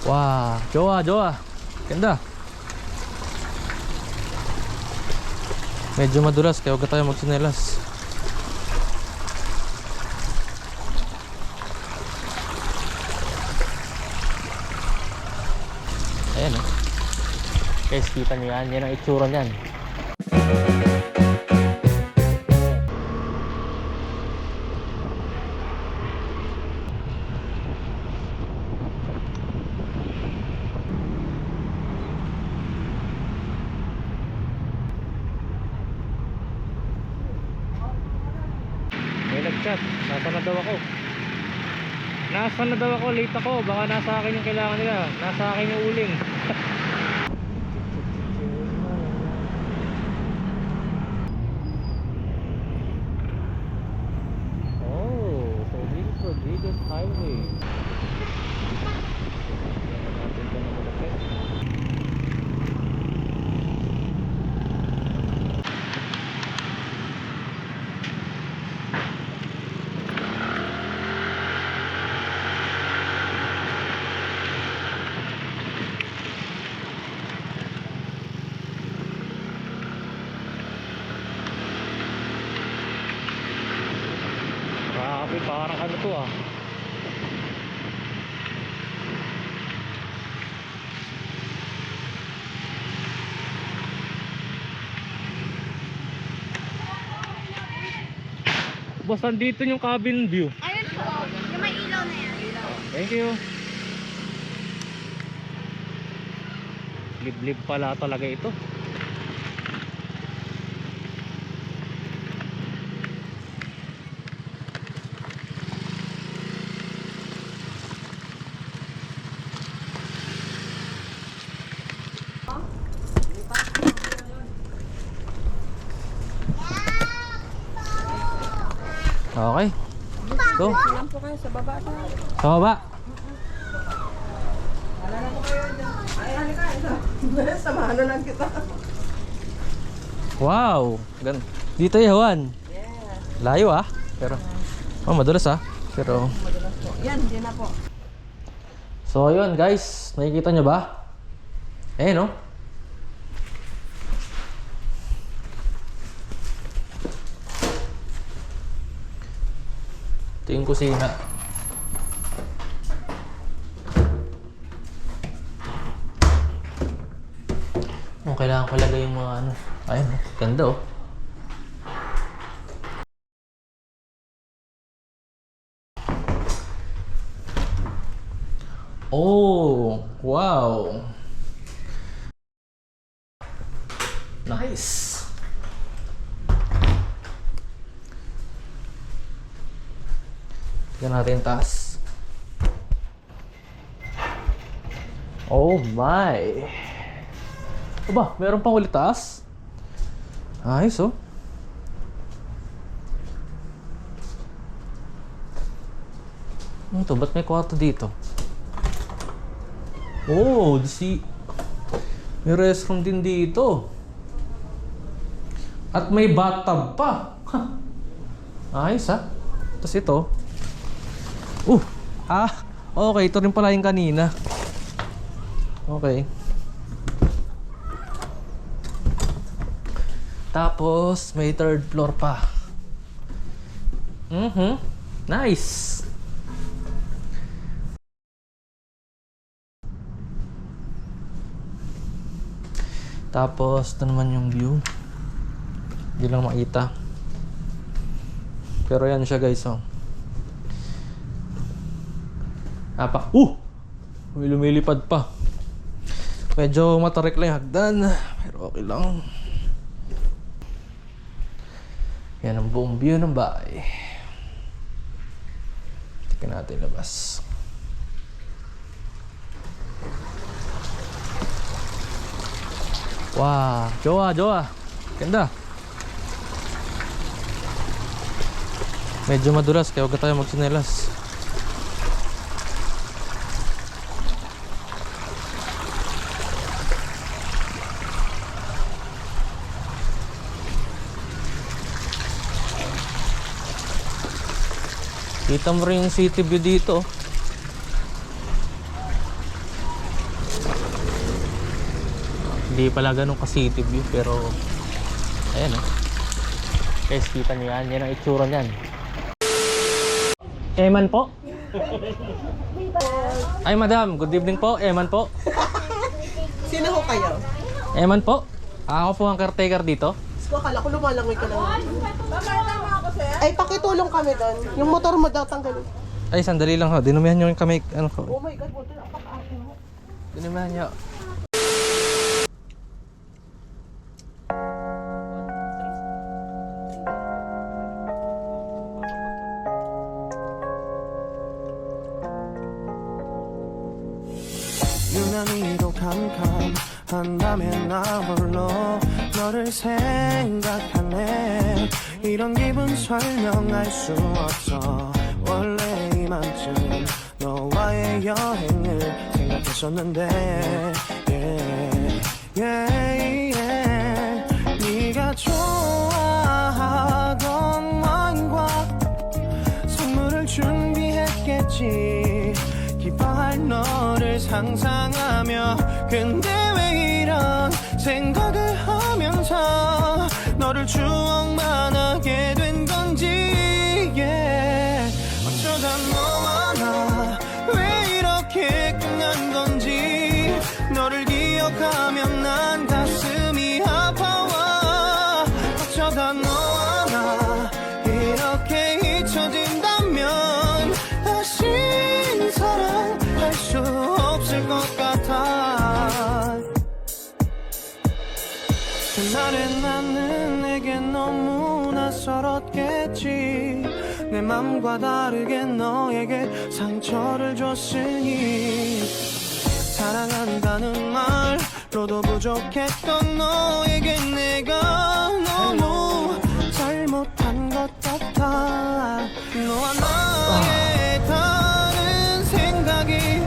Wah, jowa, jowa. Ganda. Medyo madulas kaya huwag tayo magsinelas. Ayan o. Guys, kita nyo yan. Yan ang itsura nyan. May nag-chat. Nasaan na daw ako? Nasaan na daw ako? Late ako. Baka nasa akin yung kailangan nila. Nasa akin yung uling. Oh, so this is Rodriguez Highway. Natin ito na malapit. Grabe, parang ano to ah. Boss, nandito yung cabin view. Ayun po, yung may ilaw na yan. Thank you. Liblib pala talaga ito. Okay. Go. Lang po kayo sa baba. Sa baba. Wala na po kayo dyan. Ay, halika. Samahan na lang kita. Wow. Dito yawan. Yes. Layo ah. Pero madulas ah. Pero Madalas po. Yan, yan na po. so ayun guys, nakikita nyo ba? Eh no? Ito yung kusina. Oh, kailangan ko lagay yung mga ano. Ayun, ganda oh. Oh, wow. Nice. Tignan natin yung taas. Oh my. Aba, meron pang ulit taas. Ayos oh. Ano to? Ba't may kwarto dito? Oh, may restroom din dito. At may bathtub pa. Ayos ha. Tapos ito. Okay. Ito rin pala yung kanina. Okay. Tapos, may third floor pa. Nice. Tapos, ito naman yung view. Hindi lang makita. Pero yan siya guys, oh. May lumilipad pa. Medyo matarik lang yung hagdan. Pero okay lang. Yan ang buong view ng bahay. Tingnan natin labas. Wow, jowa, jowa. Ganda. Medyo madulas kaya huwag tayo magsinelas. Kita mo rin yung city view dito. Hindi pala ganun ka-city view, pero ayan oh. Guys, kita nyo yan. Yan ang itsura niyan. Eman po. Ay madam, good evening po. Eman po. Sino ho kayo? Eman po. Ako po ang caretaker dito. So, akala ko lumalangoy ka lang. Ay, pakitulong kami doon. Yung motor mo daw tanggalin. Ay, sandali lang ho. Dinumihan nyo yung kamay. Ano ko? Oh my God, motor. Napaka-ate mo. Dinumihan nyo. 유난히도 캄캄한 밤에 나 홀로 너를 생각하네. 이런 기분 설명할 수 없어. 원래 이맘쯤 너와의 여행을 생각했었는데 네가 좋아하던 와인과 선물을 준비했겠지. 기뻐할 너를 상상하며 근데 왜 이런 생각을 하면서 너를 추억만 하게 된 건지 어쩌다 너와 나 왜 이렇게 끝난 건지 너를 기억하면 난 가슴이 아파와 어쩌다 너와 나 이렇게 잊혀진다면 다시 사랑할 수 없을 것 같아. 그날의 나는 내게 너무 낯설었겠지. 내 맘과 다르게 너에게 상처를 줬으니 사랑한다는 말로도 부족했던 너에게 내가 너무 잘못한 것 같아. 너와 나의 다른 생각이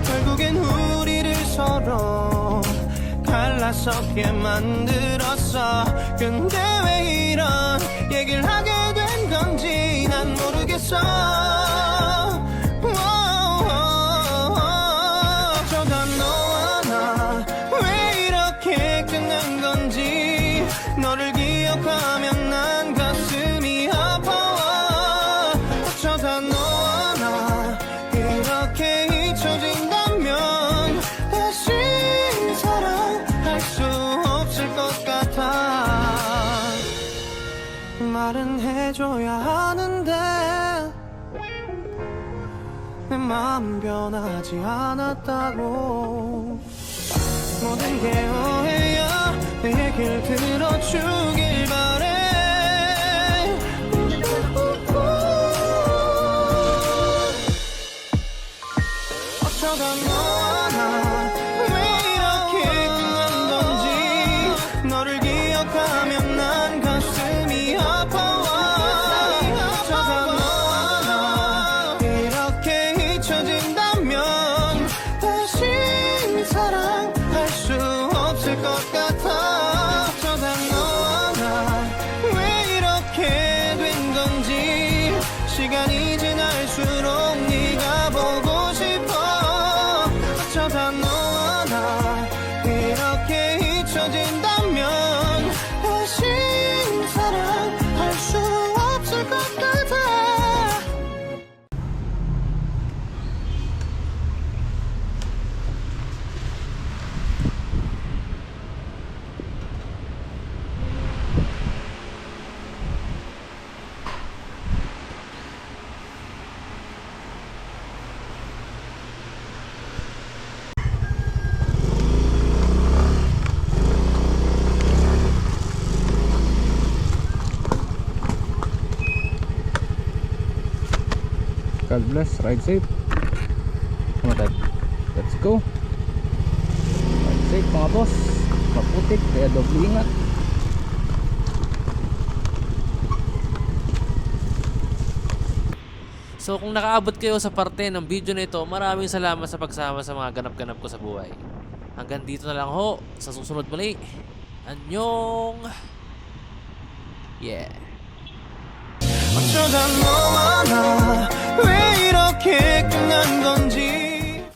결국엔 우리를 서로 갈라서게 만들었어. 근데 왜 이런 얘기를 하게 된 건지 난 모르겠어. 어쩌다 너와 나 왜 이렇게 끝난 건지 너를 기억하면 난 가슴이 아파와 어쩌다 너와 나 이렇게 잊혀진다면 다시 사랑할 수 없을 것 같아. 말은 해줘야 하는데 내 마음 변하지 않았다고. 모든 게 오해야. 내 얘기를 들어주길 바래. 어쩌다 너와 나 왜 이렇게 끝난 건지 너를 기억하면 난 가슴이 아파와 어쩌다 너와 나 이렇게 잊혀진다면 다시 사랑할 수 없을 것 같아. 어쩌다 너와 나 왜 이렇게 된 건지 시간이 지날수록 네가 보고 싶어. 어쩌다 너와 나 이렇게 잊혀진다면 다시 사랑할 수 없을 것 같아. God bless, ride safe. Let's go. Ride safe mga boss. Maputik, kaya doble ingat. So kung nakaabot kayo sa parte ng video na ito, maraming salamat sa pagsama sa mga ganap-ganap ko sa buhay. Hanggang dito na lang ho. Sa susunod muli. Annyeong. Yeah. 어쩌다 너와 나 왜 이렇게 끝난 건지